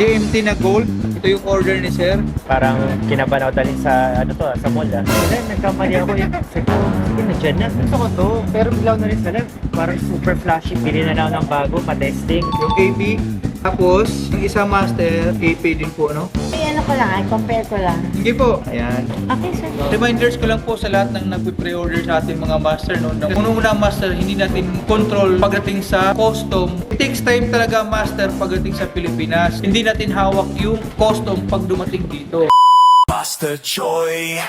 GMT na gold. Ito yung order ni sir. Parang kinabanaw dali sa sa mall ah. Then nagkamali ako eh. Sabi ko, sige na dyan na. Gusto ko to. Pero biglaw na rin sila. Parang super flashy. Pili na lang ng bago, pa-testing. Yung AP. Tapos, yung isang master, AP din po, no? Ay, ano ko lang, ay compare ko lang. Sige po. Ayan. Okay, sir. Reminders ko lang po sa lahat ng nagpe-pre-order sa ating mga master, no? Unang-unang master, hindi natin control pagdating sa custom. It takes time talaga master pagdating sa Pilipinas. Hindi natin hawak yung custom pag dumating dito. Master Choi.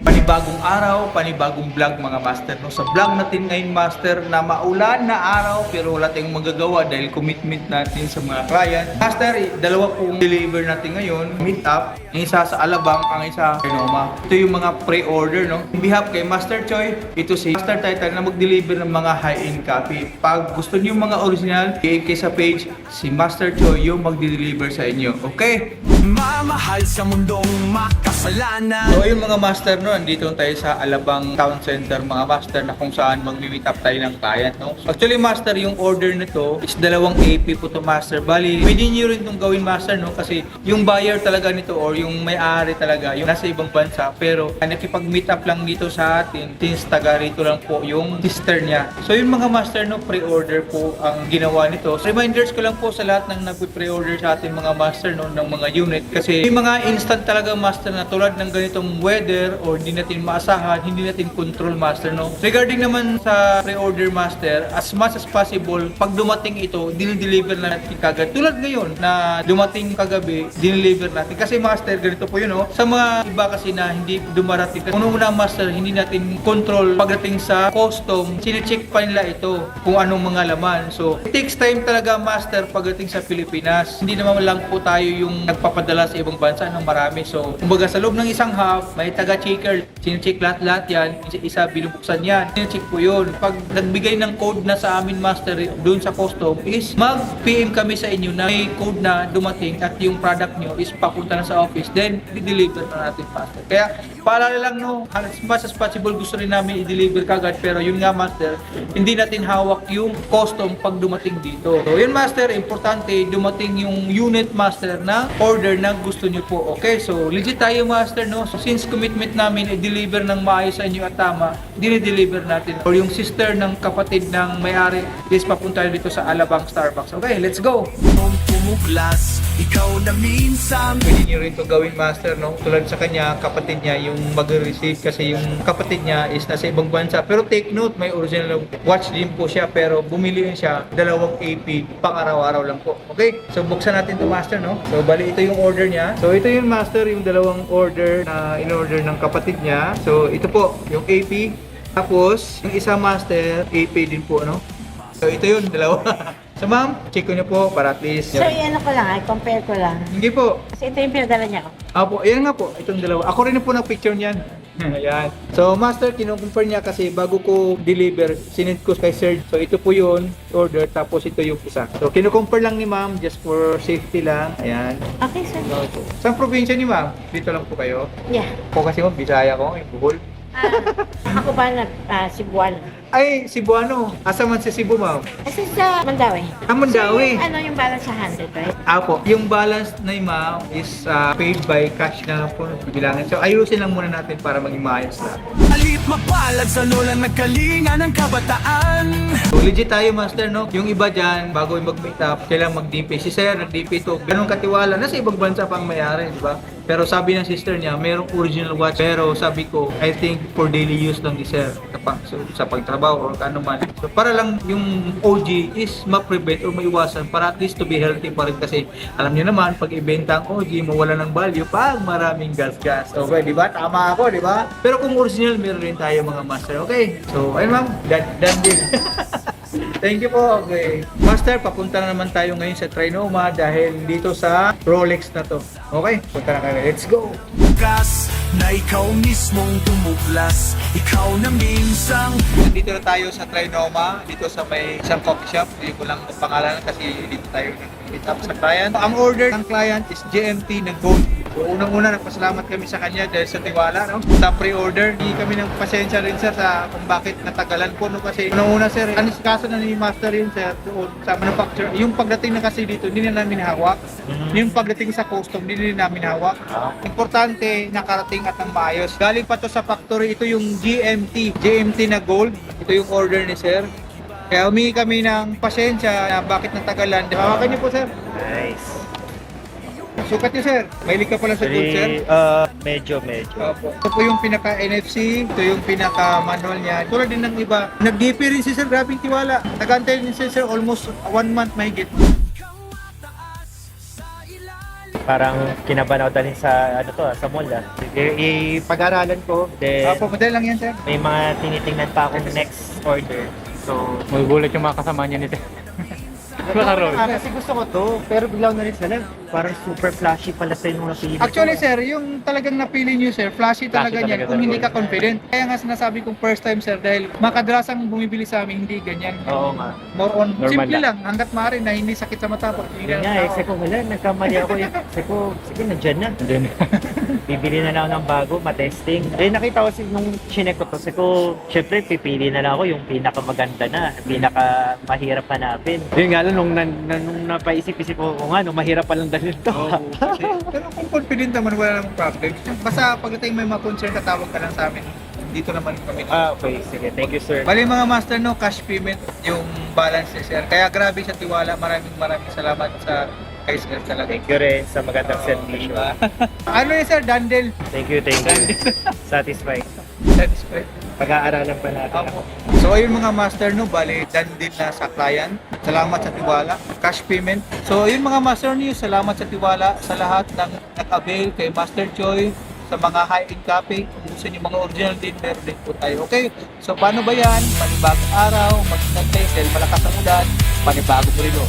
Panibagong araw, panibagong vlog mga master, no? Sa vlog natin ngayon master na maulan na araw pero wala tayong magagawa dahil commitment natin sa mga client. Master, dalawa pong deliver natin ngayon, meet up. Yung isa sa Alabang, ang isa sa Renoma. Ito yung mga pre-order, no? On behalf kay Master Choi, ito si Master Titan na mag-deliver ng mga high-end copy. Pag gusto niyo mga original, kay sa page, si Master Choi yung mag-deliver sa inyo. Okay? Mamahal sa mundong makasalanan. So ayun mga master, no, andito tayo sa Alabang Town Center mga master na kung saan mag-meet up tayo ng client, no. Actually master, yung order nito is dalawang AP po to master. Bali, pwede nyo rin itong gawin master, no, kasi yung buyer talaga nito or yung may-ari talaga yung nasa ibang bansa pero nakipag-meet up lang dito sa atin since taga rito lang po yung sister niya. So yung mga master, no, pre-order po ang ginawa nito. So, reminders ko lang po sa lahat ng nagpe-pre-order sa atin mga master, no, ng mga unit kasi may mga instant talaga master na tulad ng ganitong weather or hindi natin maasahan, hindi natin control master, no. Regarding naman sa pre-order master, as much as possible, pag dumating ito, dinideliver na natin kagad. Tulad ngayon na dumating kagabi, dinideliver natin. Kasi master, ganito po yun, no. Sa mga iba kasi na hindi dumarating. Unang-una master, hindi natin control pagdating sa custom, sine-check pa nila ito kung anong mga laman. So, it takes time talaga master pagdating sa Pilipinas. Hindi naman lang po tayo yung nagpapadala sa ibang bansa ng marami. So, kumbaga sa loob ng isang half, may taga-checker, sine-check lahat-lahat yan, isa binubuksan yan, sine-check po yun. Pag nagbigay ng code na sa amin master doon sa custom is mag-PM kami sa inyo na may code na dumating at yung product nyo is papunta na sa office, then i-deliver na natin master. Kaya paalala lang, no, as much as possible gusto rin namin i-deliver kagad pero yun nga master, hindi natin hawak yung custom pag dumating dito. So yun master, importante dumating yung unit master na order na gusto nyo po. Okay, so legit tayo master, no. So since commitment namin i-deliver ng maayos sa inyo at tama, dinideliver natin. Or yung sister ng kapatid ng may-ari is papunta dito sa Alabang Starbucks. Okay, let's go! Nung tumuglas, ikaw na minsan. Pwede nyo rin ito gawin master, no? Tulad sa kanya, kapatid niya yung mag-receive kasi yung kapatid niya is nasa ibang bansa. Pero take note, may original watch din po siya pero bumili rin siya dalawang AP pang araw-araw lang po. Okay? So buksan natin to master, no? So bali ito yung order niya. So ito yung master, yung dalawang order na in-order ng kapatid niya. So ito po, yung AP. Tapos, yung isang master, AP din po, no? So ito yun, dalawa. So ma'am, check ko niyo po para at least. Sir, ano ko lang, ay compare ko lang. Hindi po. Kasi ito yung pinadala niya ako. Apo, yan nga po, itong dalawa. Ako rin po nag-picture niyan. Ayan. So, master, kinukumpare niya kasi bago ko deliver, sinend ko kay sir. So, ito po yun, order, tapos ito yung isa. So, kinukumpare lang ni ma'am, just for safety lang. Ayan. Okay, sir. So, saan probinsya ni ma'am? Dito lang po kayo? Yeah. Ako kasi ma'am, Bisaya ko, Bohol. Ako ba Cebuano? Ay, Cebuano. Asa man si Cebu, ma'am? Kasi sa Mandawi. Mandawi. So, yung balance sa 100, right? Apo, yung balance na yung ma'am is paid by cash na po bilangan. So, ayusin lang muna natin para maging maayos na. Alit mapalad sa lulang nagkalinga ng kabataan. So, legit tayo master, no? Yung iba dyan, bago yung mag-meet up, kailangan mag-DP. Si sir, nag-DP to. Ganun katiwala. Nasa ibang bansa pang mayari, di ba? Pero sabi ng sister niya, mayroong original watch. Pero sabi ko, I think for daily use lang ni sir. So, sa pagtrabaho or ano man. So, para lang yung OG is ma-prevent or maiwasan para at least to be healthy pa rin kasi alam niyo naman, pag ibenta ang OG, mawala ng value pag maraming gas-gas. Okay, di ba? Tama ako, di ba? Pero kung original, meron rin tayo mga master. Okay? So, ayun ma'am, done deal. Thank you po. Okay. Master, papunta na naman tayo ngayon sa Trinoma dahil dito sa Rolex na to. Okay? Punta na kami. Let's go! Bukas na ikaw mismong tumuglas, ikaw na minsang. Nandito na tayo sa Trinoma, dito sa may isang coffee shop. Hindi ko lang ang pangalan kasi dito tayo mag-meet up sa client. Ang order ng client is GMT na gold. So, unang-una, nagpasalamat kami sa kanya dahil sa tiwala, no? Sa pre-order, hindi kami ng pasensya rin, sir, sa kung bakit natagalan po, no? Kasi unang-una, sir, kaso na ni Master yun, sir, doon sa manufacturer. Yung pagdating na kasi dito, hindi na namin hawak. Yung pagdating sa custom, hindi na namin hawak. Importante, nakarating at ang maayos. Galing pa to sa factory, ito yung GMT na gold. Ito yung order ni sir. Kaya humingi kami ng pasensya na bakit natagalan. Hawakan niyo po, sir. Nice. Sukat niyo, sir. Mahilig ka pala sa gold, sir. Medyo. Opo. Ito po yung pinaka-NFC, ito yung pinaka-manual niya. Tulad din ng iba. Nag-DP rin si sir, grabing tiwala. Nag-antay rin si sir almost 1 month mahigit. Parang kinaban ako dalhin sa sa mall Ipag-aralan ko. Then Opo, madali lang yan, sir. may mga tinitingnan pa akong next order. So, Magugulat yung mga kasama niya nito. Nakaroon. kasi gusto ko to, pero bigla ko na rin sila. Parang super flashy pala sa yung napili ko. Actually, sir, yung talagang napili niyo, sir, flashy talaga Flashy niyan talaga kung hindi talaga. ka confident. Kaya nga sinasabi kong first time, sir, dahil makadrasang bumibili sa amin, hindi ganyan. Oo nga. More on, Normal simple lang. lang, hanggat maaari na hindi sakit sa mata. Pag Yun nga eh, kasi ko wala, nagkamali ako eh. Kasi ko, sige, nandyan na. Bibili na lang ako ng bago, matesting. Eh, nakita ko nung chinek ko to, kasi ko, syempre, pipili na lang ako yung pinakamaganda na, pinaka mahirap hanapin. Yun nga lang, nung napaisip-isip ko, nga, nung mahirap palang dalhin to. Pero kung confident naman, wala namang problem. Basta pagdating may mga concern, tatawag ka lang sa amin. Dito naman kami. Okay, sige. Thank you, sir. Bali mga master, no, cash payment yung balance ni sir. Kaya grabe sa tiwala. Maraming salamat sa kay sir talaga. Thank you rin sa magandang servisyo. Ano yun, sir? Dandel. Thank you. Satisfied. Satisfied. Pag-aaralan pa natin ako. So ayun mga master, no, bali dandel na sa client. Salamat sa tiwala. Cash payment. So ayun mga master niyo, salamat sa tiwala sa lahat ng nag-avail kay Master Choi, sa mga high-end cafe. Kung gusto niyo mga original din, meron din po tayo. Okay? So paano ba yan? Panibagong araw, mag-ingat kayo dahil malakas ang ulan, panibagong relo.